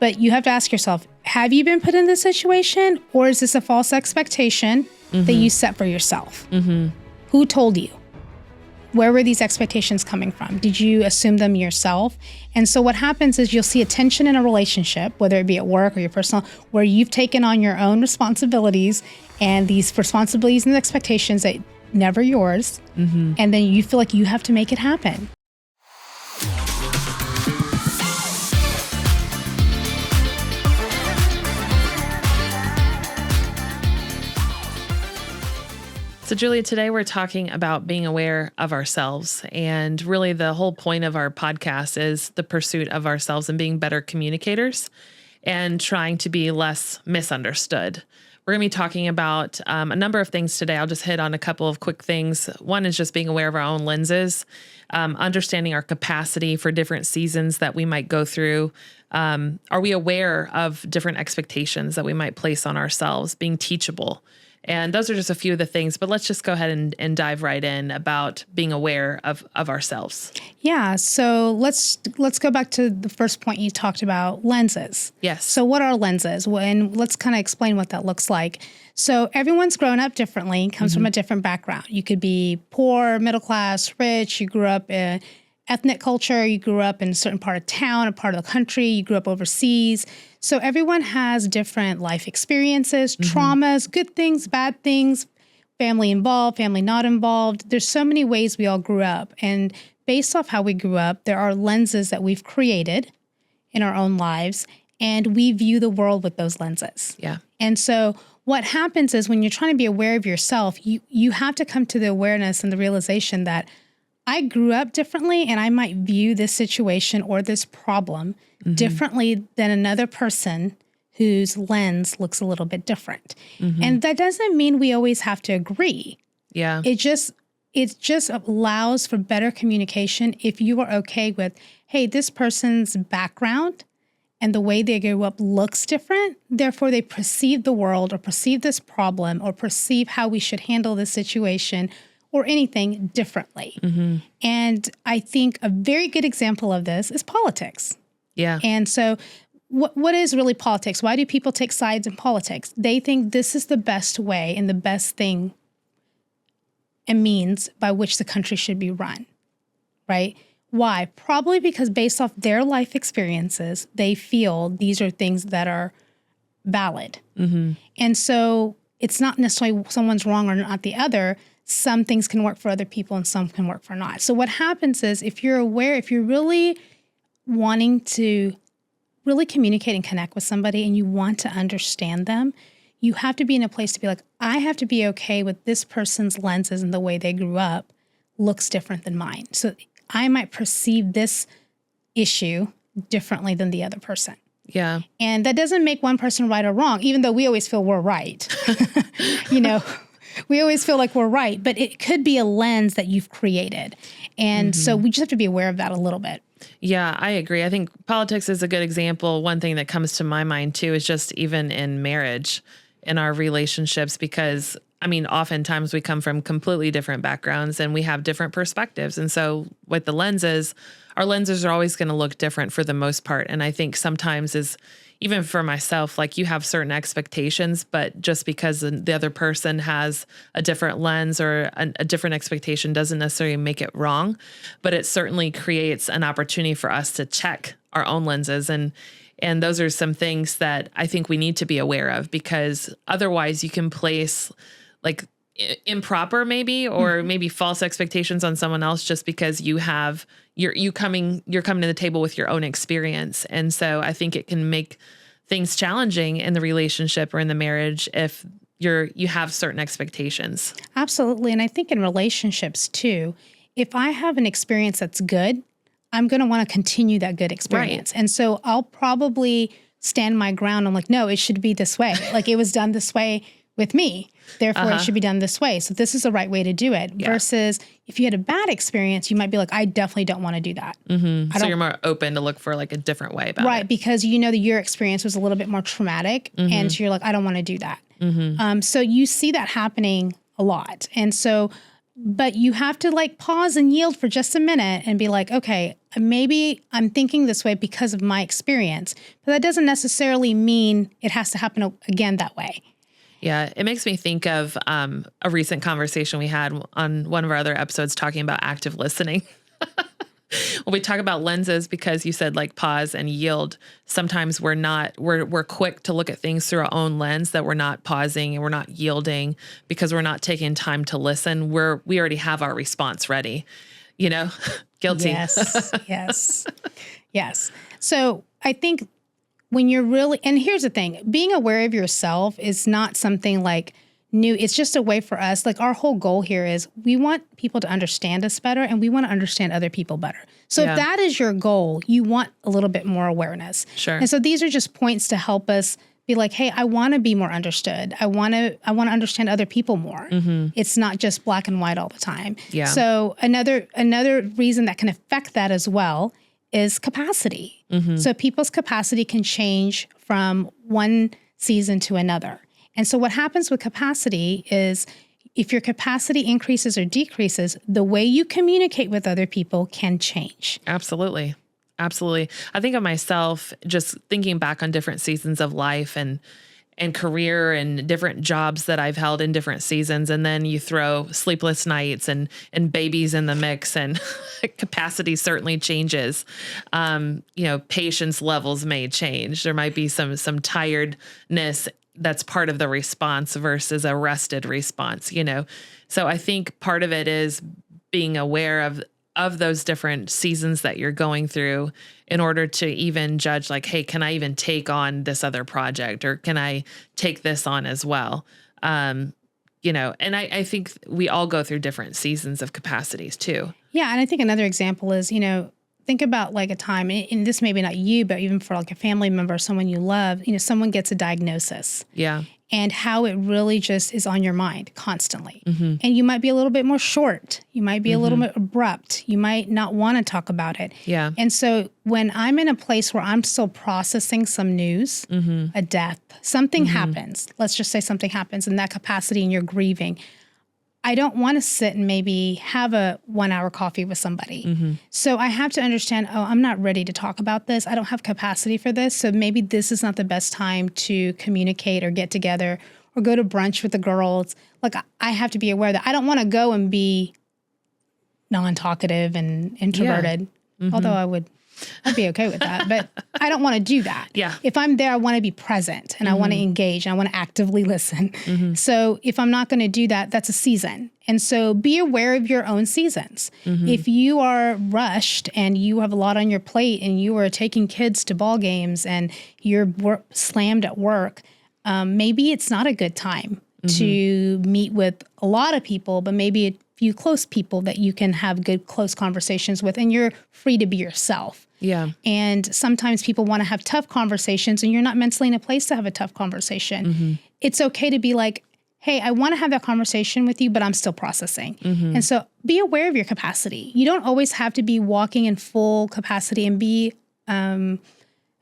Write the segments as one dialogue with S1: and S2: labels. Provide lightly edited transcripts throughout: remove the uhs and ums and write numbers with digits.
S1: But you have to ask yourself, have you been put in this situation, or is this a false expectation that you set for yourself? Who told you? Where were these expectations coming from? Did you assume them yourself? And so what happens is you'll see a tension in a relationship, whether it be at work or your personal, where you've taken on your own responsibilities, and these responsibilities and expectations that never yours. And then you feel like you have to make it happen.
S2: So Julia, today we're talking about being aware of ourselves. And really the whole point of our podcast is the pursuit of ourselves and being better communicators and trying to be less misunderstood. We're going to be talking about a number of things today. I'll just hit on a couple of quick things. One is just being aware of our own lenses, understanding our capacity for different seasons that we might go through. Are we aware of different expectations that we might place on ourselves, being teachable? And those are just a few of the things, but let's just go ahead and dive right in about being aware of ourselves.
S1: Yeah. So let's go back to the first point you talked about, lenses.
S2: Yes.
S1: So what are lenses? And let's kind of explain what that looks like. So everyone's grown up differently, comes from a different background. You could be poor, middle class, rich. You grew up in ethnic culture. You grew up in a certain part of town, a part of the country. You grew up overseas. So everyone has different life experiences, traumas, good things, bad things, family involved, family not involved. There's so many ways we all grew up. And based off how we grew up, there are lenses that we've created in our own lives, and we view the world with those lenses.
S2: Yeah.
S1: And so what happens is when you're trying to be aware of yourself, you have to come to the awareness and the realization that I grew up differently, and I might view this situation or this problem differently than another person whose lens looks a little bit different. And that doesn't mean we always have to agree.
S2: Yeah.
S1: It just allows for better communication if you are okay with, hey, this person's background and the way they grew up looks different. Therefore, they perceive the world or perceive this problem or perceive how we should handle this situation or anything differently. And I think a very good example of this is politics.
S2: Yeah.
S1: And so what is really politics? Why do people take sides in politics? They think this is the best way and the best thing and means by which the country should be run, right? Why? Probably because based off their life experiences, they feel these are things that are valid. And so it's not necessarily someone's wrong or not the other. Some things can work for other people and some can work for not. So what happens is if you're aware, if you're really wanting to really communicate and connect with somebody and you want to understand them, you have to be in a place to be like, I have to be okay with this person's lenses and the way they grew up looks different than mine. So I might perceive this issue differently than the other person.
S2: Yeah. And
S1: that doesn't make one person right or wrong, even though we always feel we're right. We always feel like we're right, but it could be a lens that you've created. And so we just have to be aware of that a little bit.
S2: Yeah, I agree. I think politics is a good example. One thing that comes to my mind too is just even in marriage, in our relationships, because I mean, oftentimes we come from completely different backgrounds and we have different perspectives. And so with the lenses, our lenses are always going to look different for the most part. And I think sometimes is even for myself, like you have certain expectations, but just because the other person has a different lens or a different expectation doesn't necessarily make it wrong, but it certainly creates an opportunity for us to check our own lenses. And those are some things that I think we need to be aware of, because otherwise you can place like improper maybe, or maybe false expectations on someone else just because you're coming to the table with your own experience. And so I think it can make things challenging in the relationship or in the marriage if you have certain expectations.
S1: Absolutely. And I think in relationships too, if I have an experience that's good, I'm going to want to continue that good experience. Right. And so I'll probably stand my ground. I'm like, no, it should be this way. Like it was done this way with me. Therefore, it should be done this way. So this is the right way to do it. Yeah. Versus if you had a bad experience, you might be like, I definitely don't want to do that.
S2: So you're more open to look for like a different way about it.
S1: Right. Because you know that your experience was a little bit more traumatic. And so you're like, I don't want to do that. So you see that happening a lot. And so But you have to like pause and yield for just a minute and be like, okay, maybe I'm thinking this way because of my experience, but that doesn't necessarily mean it has to happen again that way.
S2: Yeah, it makes me think of a recent conversation we had on one of our other episodes talking about active listening. When we talk about lenses, because you said like pause and yield, sometimes we're quick to look at things through our own lens, that we're not pausing and we're not yielding because we're not taking time to listen. We already have our response ready, guilty.
S1: Yes. So I think when you're really, and here's the thing, being aware of yourself is not something like new. It's just a way for us. Like our whole goal here is we want people to understand us better and we want to understand other people better. So if that is your goal, you want a little bit more awareness.
S2: Sure.
S1: And so these are just points to help us be like, hey, I want to be more understood. I want to understand other people more. Mm-hmm. It's not just black and white all the time.
S2: Yeah.
S1: So another reason that can affect that as well is capacity. Mm-hmm. So people's capacity can change from one season to another. And so what happens with capacity is if your capacity increases or decreases, the way you communicate with other people can change.
S2: Absolutely. Absolutely. I think of myself just thinking back on different seasons of life and career and different jobs that I've held in different seasons. And then you throw sleepless nights and babies in the mix, and capacity certainly changes. Patience levels may change. There might be some tiredness that's part of the response versus a rested response, So I think part of it is being aware of those different seasons that you're going through in order to even judge like, hey, can I even take on this other project, or can I take this on as well? And I think we all go through different seasons of capacities too.
S1: Yeah. And I think another example is, think about like a time, and this may be not you, but even for like a family member, someone you love, someone gets a diagnosis.
S2: Yeah.
S1: And how it really just is on your mind constantly. Mm-hmm. And you might be a little bit more short. You might be a little bit abrupt. You might not want to talk about it.
S2: Yeah.
S1: And so when I'm in a place where I'm still processing some news, a death, something happens. Let's just say something happens in that capacity and you're grieving. I don't want to sit and maybe have a 1-hour coffee with somebody. Mm-hmm. So I have to understand, I'm not ready to talk about this. I don't have capacity for this. So maybe this is not the best time to communicate or get together or go to brunch with the girls. Like I have to be aware that I don't want to go and be non-talkative and introverted, although I'd be okay with that, but I don't want to do that.
S2: Yeah.
S1: If I'm there, I want to be present and I want to engage and I want to actively listen. Mm-hmm. So if I'm not going to do that, that's a season. And so be aware of your own seasons. Mm-hmm. If you are rushed and you have a lot on your plate and you are taking kids to ball games and you're slammed at work, maybe it's not a good time to meet with a lot of people, but maybe a few close people that you can have good, close conversations with, and you're free to be yourself.
S2: Yeah.
S1: And sometimes people want to have tough conversations and you're not mentally in a place to have a tough conversation. Mm-hmm. It's okay to be like, hey, I want to have that conversation with you, but I'm still processing. Mm-hmm. And so be aware of your capacity. You don't always have to be walking in full capacity and be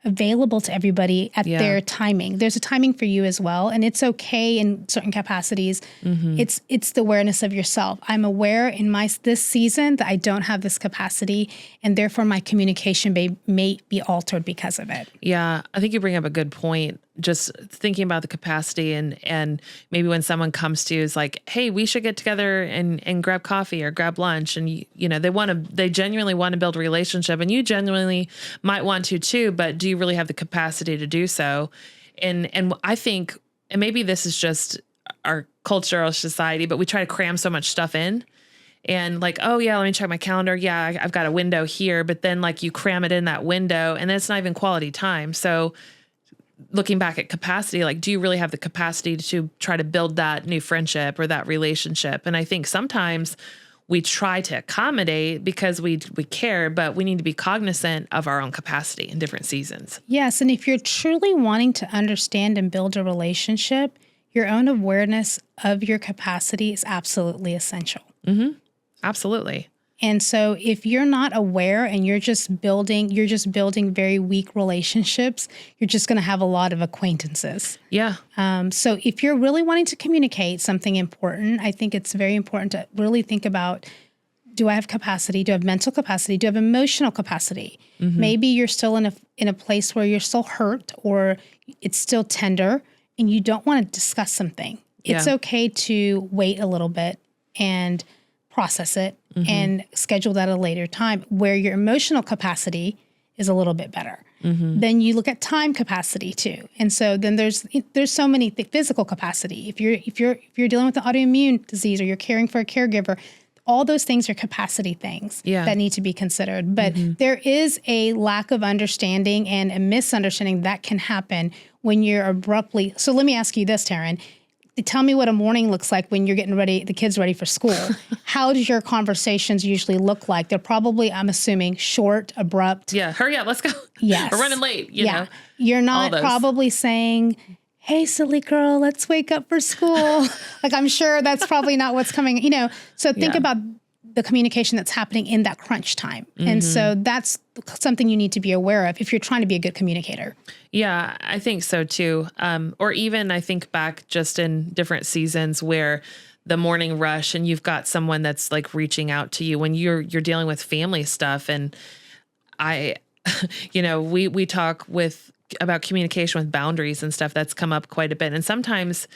S1: available to everybody at their timing. There's a timing for you as well. And it's okay in certain capacities. Mm-hmm. It's the awareness of yourself. I'm aware in this season that I don't have this capacity, and therefore my communication may be altered because of it.
S2: Yeah, I think you bring up a good point. Just thinking about the capacity and maybe when someone comes to you is like, hey, we should get together and grab coffee or grab lunch. And they genuinely want to build a relationship, and you genuinely might want to too, but do you really have the capacity to do so? And I think, and maybe this is just our culture or society, but we try to cram so much stuff in. And like, oh yeah, let me check my calendar. Yeah, I've got a window here, but then like you cram it in that window and then it's not even quality time. So looking back at capacity, like, do you really have the capacity to try to build that new friendship or that relationship? And I think sometimes we try to accommodate because we care, but we need to be cognizant of our own capacity in different seasons.
S1: Yes. And if you're truly wanting to understand and build a relationship, your own awareness of your capacity is absolutely essential.
S2: Mm-hmm. Absolutely.
S1: And so if you're not aware and you're just building very weak relationships, you're just going to have a lot of acquaintances.
S2: Yeah.
S1: So if you're really wanting to communicate something important, I think it's very important to really think about, do I have capacity? Do I have mental capacity? Do I have emotional capacity? Maybe you're still in a place where you're still hurt or it's still tender and you don't want to discuss something. It's okay to wait a little bit and process it and schedule that at a later time where your emotional capacity is a little bit better. Then you look at time capacity too. And so then there's so many physical capacity. If you're dealing with an autoimmune disease or you're caring for a caregiver, all those things are capacity things that need to be considered. But there is a lack of understanding and a misunderstanding that can happen when you're abruptly. So let me ask you this, Taryn. Tell me what a morning looks like when you're getting the kids ready for school. How does your conversations usually look like? They're probably, I'm assuming, short, abrupt.
S2: Yeah. Hurry up. Let's go.
S1: Yes.
S2: We're running late. You know.
S1: You're not probably saying, hey, silly girl, let's wake up for school. Like, I'm sure that's probably not what's coming, So think about the communication that's happening in that crunch time. And so that's something you need to be aware of if you're trying to be a good communicator.
S2: Yeah, I think so too. Or even I think back just in different seasons where the morning rush and you've got someone that's like reaching out to you when you're dealing with family stuff. And I, we talk about communication with boundaries and stuff that's come up quite a bit. And sometimes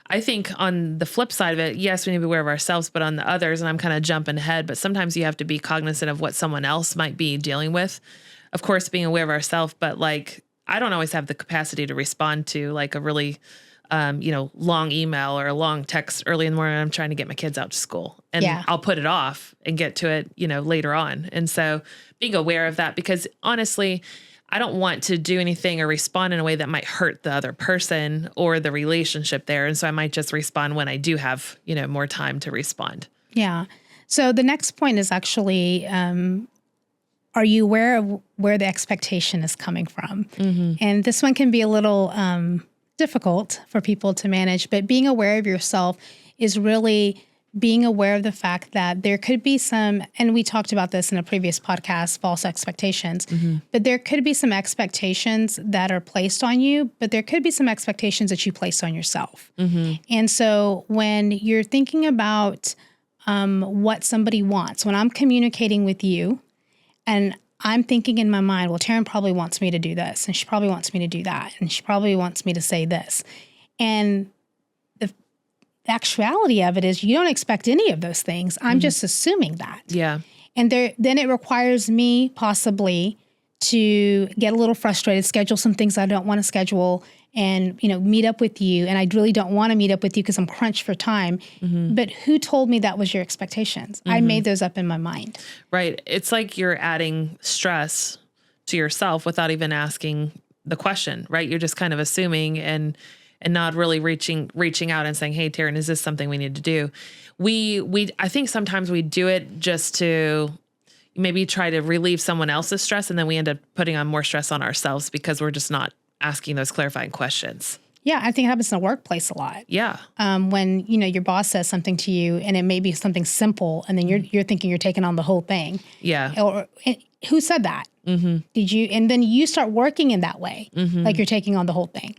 S2: I think on the flip side of it, yes, we need to be aware of ourselves, but on the others, and I'm kind of jumping ahead, but sometimes you have to be cognizant of what someone else might be dealing with. Of course, being aware of ourselves, but like, I don't always have the capacity to respond to like a really, long email or a long text early in the morning. I'm trying to get my kids out to school and I'll put it off and get to it, later on. And so being aware of that, because honestly, I don't want to do anything or respond in a way that might hurt the other person or the relationship there. And so I might just respond when I do have, more time to respond. Yeah.
S1: So the next point is actually, are you aware of where the expectation is coming from? And this one can be a little difficult for people to manage, but being aware of yourself is really being aware of the fact that there could be some, and we talked about this in a previous podcast, false expectations, but there could be some expectations that are placed on you, but there could be some expectations that you place on yourself. And so when you're thinking about what somebody wants, when I'm communicating with you and I'm thinking in my mind, well, Taryn probably wants me to do this, and she probably wants me to do that, and she probably wants me to say this. And the actuality of it is you don't expect any of those things. I'm just assuming that.
S2: Yeah.
S1: And then it requires me possibly to get a little frustrated, schedule some things I don't want to schedule, and, meet up with you. And I really don't want to meet up with you because I'm crunched for time. But who told me that was your expectations? I made those up in my mind.
S2: Right. It's like you're adding stress to yourself without even asking the question, right? You're just kind of assuming and not really reaching out and saying, hey, Taryn, is this something we need to do? I think sometimes we do it just to maybe try to relieve someone else's stress. And then we end up putting on more stress on ourselves because we're just not asking those clarifying questions.
S1: Yeah, I think it happens in the workplace a lot.
S2: Yeah.
S1: When, your boss says something to you and it may be something simple and then you're thinking you're taking on the whole thing.
S2: Yeah.
S1: Or who said that? Did you? And then you start working in that way, like you're taking on the whole thing.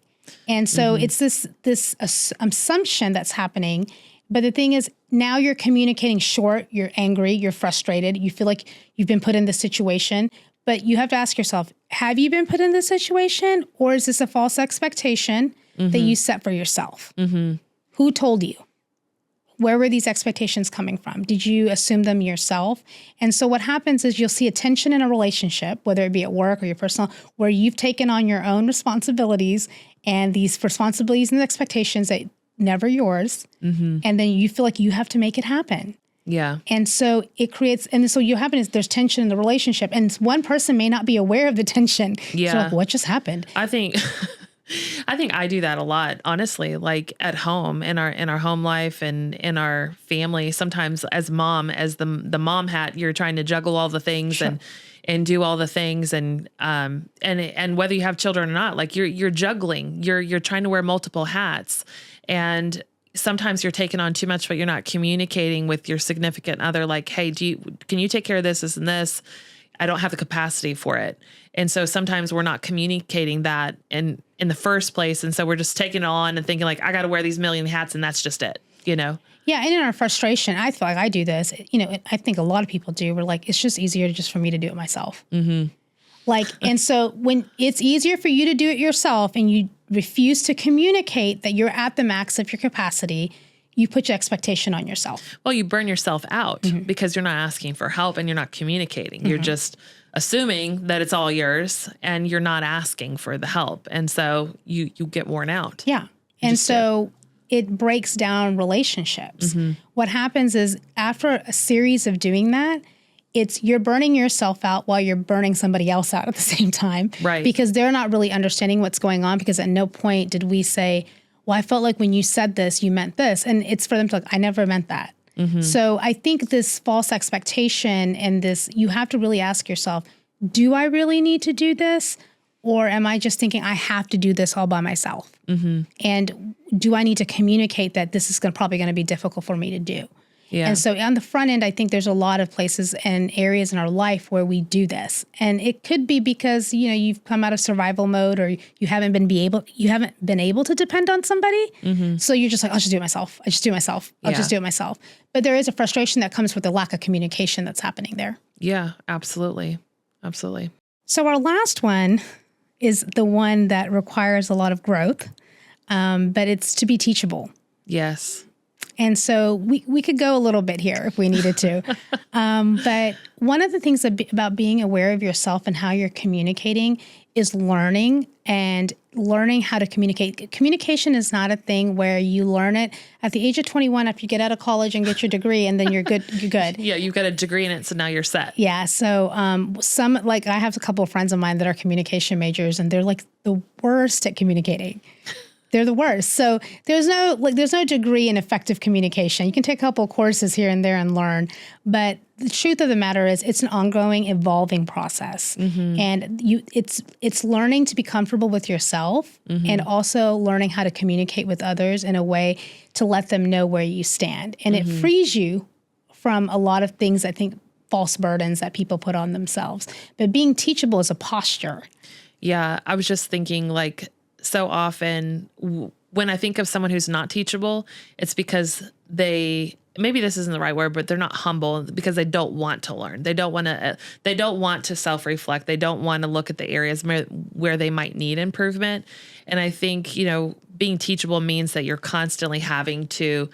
S1: And so it's this assumption that's happening. But the thing is, now you're communicating short, you're angry, you're frustrated, you feel like you've been put in this situation. But you have to ask yourself, have you been put in this situation? Or is this a false expectation that you set for yourself? Who told you? Where were these expectations coming from? Did you assume them yourself? And so what happens is you'll see a tension in a relationship, whether it be at work or your personal, where you've taken on your own responsibilities and these responsibilities and expectations that never yours. And then you feel like you have to make it happen.
S2: Yeah.
S1: And so it creates, and so you happen is there's tension in the relationship and one person may not be aware of the tension.
S2: Yeah.
S1: So like, what just happened?
S2: I think I do that a lot, honestly, like at home in our home life and in our family. Sometimes as the mom hat, you're trying to juggle all the things and do all the things and whether you have children or not, like you're juggling, you're trying to wear multiple hats. And sometimes you're taking on too much, but you're not communicating with your significant other. Like, hey, can you take care of this and this? I don't have the capacity for it. And so sometimes we're not communicating that in the first place. And so we're just taking it on and thinking like, I got to wear these million hats and that's just it, you know?
S1: Yeah. And in our frustration, I feel like I do this, I think a lot of people do. We're like, it's just easier just for me to do it myself. Mm-hmm. Like, and so when it's easier for you to do it yourself and you refuse to communicate that you're at the max of your capacity, you put your expectation on yourself.
S2: Well, you burn yourself out because you're not asking for help and you're not communicating. You're just assuming that it's all yours and you're not asking for the help. And so you get worn out.
S1: Yeah. And so it breaks down relationships. What happens is after a series of doing that, you're burning yourself out while you're burning somebody else out at the same time.
S2: Right.
S1: Because they're not really understanding what's going on, because at no point did we say, well, I felt like when you said this, you meant this. And it's for them to like, I never meant that. So I think this false expectation and this, you have to really ask yourself, do I really need to do this? Or am I just thinking I have to do this all by myself? And do I need to communicate that this is probably going to be difficult for me to do?
S2: Yeah.
S1: And so on the front end, I think there's a lot of places and areas in our life where we do this. And it could be because, you've come out of survival mode, or you haven't been able to depend on somebody. So you're just like, I'll just do it myself. I'll just do it myself. But there is a frustration that comes with the lack of communication that's happening there.
S2: Yeah, absolutely. Absolutely.
S1: So our last one is the one that requires a lot of growth, but it's to be teachable.
S2: Yes.
S1: And so we could go a little bit here if we needed to. But one of the things about being aware of yourself and how you're communicating is learning how to communicate. Communication is not a thing where you learn it at the age of 21 after you get out of college and get your degree, and then you're good. You're good.
S2: Yeah, you've got a degree in it, so now you're set.
S1: Yeah. So I have a couple of friends of mine that are communication majors, and they're like the worst at communicating. They're the worst. So there's no degree in effective communication. You can take a couple of courses here and there and learn, but the truth of the matter is it's an ongoing, evolving process. And it's learning to be comfortable with yourself and also learning how to communicate with others in a way to let them know where you stand. And it frees you from a lot of things, I think, false burdens that people put on themselves. But being teachable is a posture.
S2: Yeah, I was just thinking like, so often when I think of someone who's not teachable, it's because maybe this isn't the right word, but they're not humble because they don't want to learn. They don't want to self-reflect. They don't want to look at the areas where they might need improvement. And I think, being teachable means that you're constantly having to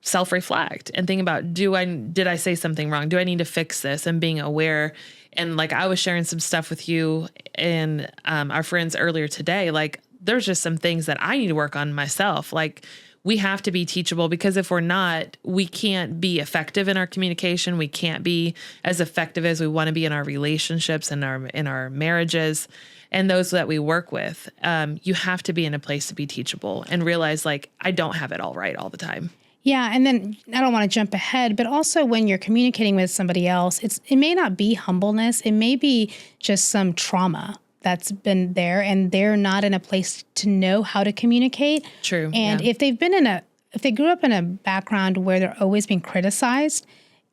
S2: self-reflect and think about, did I say something wrong? Do I need to fix this? And being aware. And like I was sharing some stuff with you and our friends earlier today, like there's just some things that I need to work on myself. Like we have to be teachable, because if we're not, we can't be effective in our communication. We can't be as effective as we want to be in our relationships and in our marriages and those that we work with. You have to be in a place to be teachable and realize like, I don't have it all right all the time.
S1: Yeah. And then I don't want to jump ahead, but also when you're communicating with somebody else, it may not be humbleness. It may be just some trauma that's been there and they're not in a place to know how to communicate.
S2: True.
S1: And if they grew up in a background where they're always being criticized,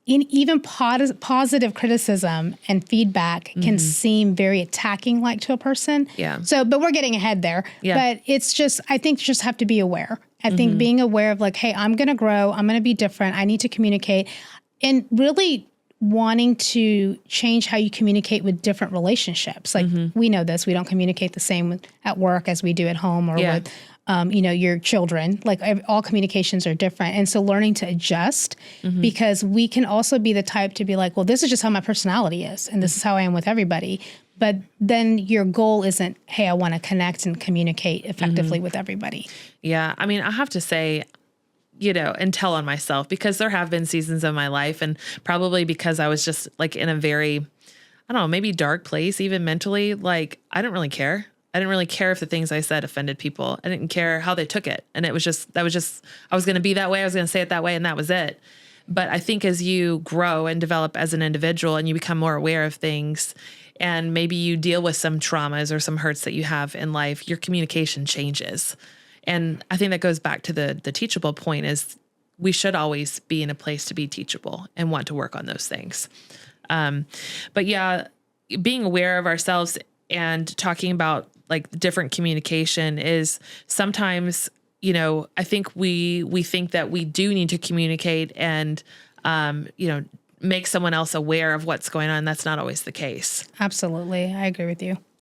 S1: even positive criticism and feedback can seem very attacking like to a person.
S2: Yeah.
S1: So, but we're getting ahead there. Yeah. But it's just, I think you just have to be aware. I think being aware of like, hey, I'm going to grow. I'm going to be different. I need to communicate. And really wanting to change how you communicate with different relationships. Like we know this, we don't communicate the same at work as we do at home or with, your children. Like all communications are different. And so learning to adjust, because we can also be the type to be like, well, this is just how my personality is. And this is how I am with everybody. But then your goal isn't, hey, I want to connect and communicate effectively with everybody.
S2: Yeah. I mean, I have to say, and tell on myself, because there have been seasons of my life, and probably because I was just like in a very, I don't know, maybe dark place, even mentally, like I didn't really care. I didn't really care if the things I said offended people. I didn't care how they took it. And I was going to be that way. I was going to say it that way. And that was it. But I think as you grow and develop as an individual and you become more aware of things, and maybe you deal with some traumas or some hurts that you have in life, your communication changes. And I think that goes back to the teachable point is we should always be in a place to be teachable and want to work on those things. But yeah, being aware of ourselves and talking about like different communication is sometimes, I think we think that we do need to communicate and, make someone else aware of what's going on. That's not always the case.
S1: Absolutely. I agree with you.